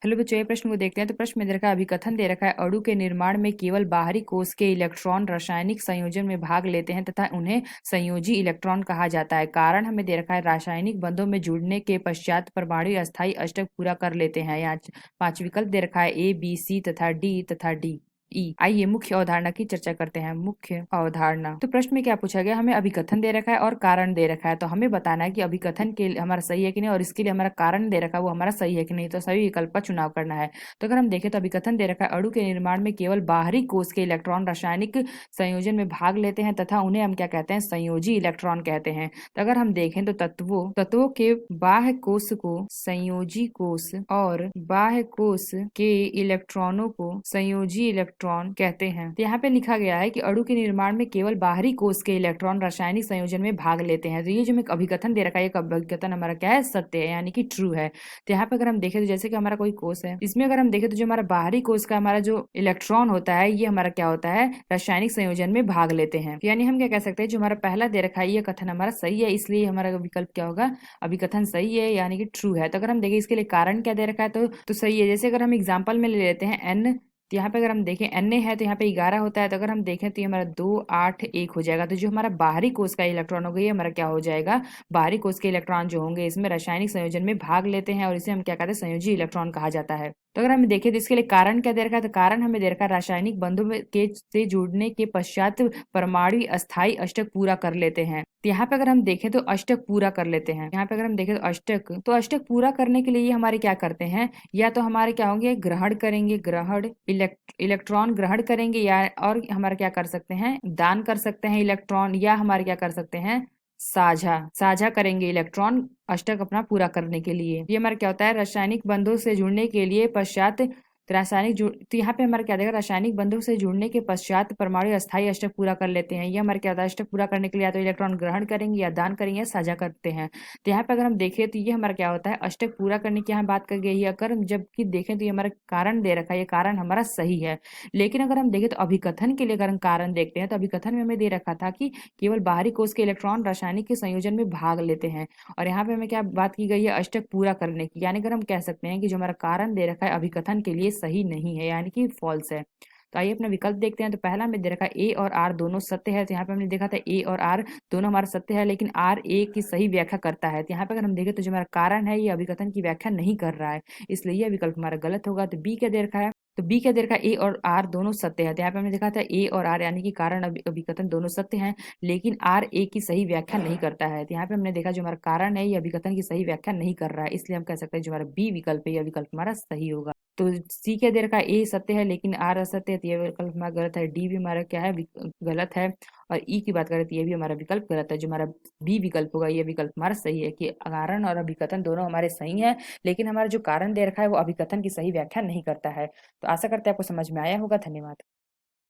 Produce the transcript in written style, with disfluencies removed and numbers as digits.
Hello बच्चों, ये प्रश्न को देखते हैं। तो प्रश्न में दे रखा है, अभिकथन दे रखा है, अणु के निर्माण में केवल बाहरी कोश के इलेक्ट्रॉन रासायनिक संयोजन में भाग लेते हैं तथा उन्हें संयोजी इलेक्ट्रॉन कहा जाता है। कारण हमें दे रखा है, रासायनिक बंधों में जुड़ने के पश्चात परमाणु अस्थायी अष्टक पूरा कर लेते हैं। यहाँ 5 विकल्प दे रखा है, ए, बी, सी तथा डी। ई। आइए मुख्य अवधारणा की चर्चा करते हैं। मुख्य अवधारणा। तो प्रश्न में क्या पूछा गया, हमें अभिकथन दे रखा है और कारण दे रखा है। तो हमें बताना है कि अभिकथन के लिए हमारा सही है कि नहीं, और इसके लिए हमारा कारण दे रखा है वो हमारा सही है कि नहीं। तो सही विकल्प का चुनाव करना है। तो अगर हम देखें तो अभिकथन दे रखा है, अणु के निर्माण में केवल बाहरी कोश के इलेक्ट्रॉन रासायनिक संयोजन में भाग लेते हैं तथा उन्हें हम क्या कहते हैं, संयोजी इलेक्ट्रॉन कहते हैं। तो अगर हम देखें तो तत्वों के बाह्य कोश को संयोजी कोश और बाह्य कोश के इलेक्ट्रॉनों को संयोजी इलेक्ट्रॉन कहते हैं। तो यहाँ पे लिखा गया है कि अणु के निर्माण में केवल बाहरी कोश के इलेक्ट्रॉन रासायनिक संयोजन में भाग लेते हैं। तो ये जो एक अभिकथन दे रखा है, एक अभिकथन हमारा क्या है, सत्य है, यानी कि ट्रू है। तो यहाँ पे अगर हम देखें तो जैसे कि हमारा कोई कोश है, इसमें अगर हम देखें तो जो हमारा बाहरी कोश का हमारा जो इलेक्ट्रॉन होता है, ये हमारा क्या होता है, रासायनिक संयोजन में भाग लेते हैं। यानी हम क्या कह सकते हैं, जो हमारा पहला दे रखा है ये कथन हमारा सही है, इसलिए हमारा विकल्प क्या होगा, अभिकथन सही है, यानी कि ट्रू है। तो अगर हम देखें इसके लिए कारण क्या दे रखा है, तो सही है। जैसे अगर हम एग्जाम्पल में ले लेते हैं एन, तो यहाँ पे अगर हम देखें एन है तो यहाँ पे 11 होता है। तो अगर हम देखें तो ये हमारा 2 8 1 हो जाएगा। तो जो हमारा बाहरी कोश का इलेक्ट्रॉन होगा, ये हमारा क्या हो जाएगा, बाहरी कोश के इलेक्ट्रॉन जो होंगे इसमें रासायनिक संयोजन में भाग लेते हैं और इसे हम क्या कहते हैं, संयोजी इलेक्ट्रॉन कहा जाता है। तो अगर हम देखें तो इसके लिए कारण क्या दे रखा है, तो कारण हमें दे रखा है, रासायनिक बंधों के से जुड़ने के पश्चात परमाणु अस्थायी अष्टक पूरा कर लेते हैं। तो यहाँ पे अगर हम देखें तो अष्टक पूरा कर लेते हैं। यहाँ पे अगर हम देखें तो अष्टक पूरा करने के लिए ये हमारे क्या करते हैं, या तो हमारे क्या होंगे, ग्रहण करेंगे, इलेक्ट्रॉन ग्रहण करेंगे, या और हमारा क्या कर सकते हैं, दान कर सकते हैं इलेक्ट्रॉन, या हमारे क्या कर सकते हैं, साझा साझा करेंगे इलेक्ट्रॉन अष्टक अपना पूरा करने के लिए। ये हमारा क्या होता है, रासायनिक बंधों से जुड़ने के लिए पश्चात तो यहाँ पे हमारा क्या देगा, रासायनिक बंधों से जुड़ने के पश्चात परमाणु अस्थायी अष्टक पूरा कर लेते हैं। ये हमारे क्या होता है, अष्टक पूरा करने के लिए या तो इलेक्ट्रॉन ग्रहण करेंगे, या दान करेंगे, या साझा करते हैं। तो यहाँ पे अगर हम देखें तो ये हमारा क्या होता है, अष्टक पूरा करने की यहाँ बात कर गई है। अगर हम जबकि देखें तो ये हमारा कारण दे रखा है, ये कारण हमारा सही है। लेकिन अगर हम देखें तो अभिकथन के लिए अगर हम कारण देखते हैं, तो अभिकथन में हमें दे रखा था कि केवल बाहरी कोश के इलेक्ट्रॉन रासायनिक के संयोजन में भाग लेते हैं, और यहाँ पे हमें क्या बात की गई है, अष्टक पूरा करने की। यानी अगर हम कह सकते हैं कि जो हमारा कारण दे रखा है अभिकथन के लिए सही नहीं है, यानी कि फॉल्स है। तो आइए अपना विकल्प देखते हैं। तो पहला में दे रखा है ए और आर दोनों सत्य है। तो यहाँ पे हमने देखा था ए और आर दोनों हमारा सत्य है, लेकिन आर ए की सही व्याख्या करता है। तो यहाँ पे अगर हम देखें तो जो हमारा कारण है ये अभिकथन की व्याख्या नहीं कर रहा है, इसलिए यह विकल्प हमारा गलत होगा। तो बी क्या दे रखा है, तो बी क्या दे रखा है, ए और आर दोनों सत्य है। तो यहाँ पे हमने देखा था ए और आर यानी कि कारण अभिकथन दोनों सत्य हैं, लेकिन आर ए की सही व्याख्या नहीं करता है। तो यहाँ पे हमने देखा जो हमारा कारण है ये अभिकथन की सही व्याख्या नहीं कर रहा है, इसलिए हम कह सकते हैं जो हमारा बी विकल्प है यह विकल्प हमारा सही होगा। तो सी क्या दे रखा है, ए सत्य है लेकिन आर असत्य है, तो यह विकल्प हमारा गलत है। डी भी हमारा क्या है, गलत है। और ई की बात करें तो ये भी हमारा विकल्प गलत है। जो हमारा बी विकल्प होगा यह विकल्प हमारा सही है कि कारण और अभिकथन दोनों हमारे सही है, लेकिन हमारा जो कारण दे रखा है वो अभिकथन की सही व्याख्या नहीं करता है। तो आशा करते हैं आपको समझ में आया होगा। धन्यवाद।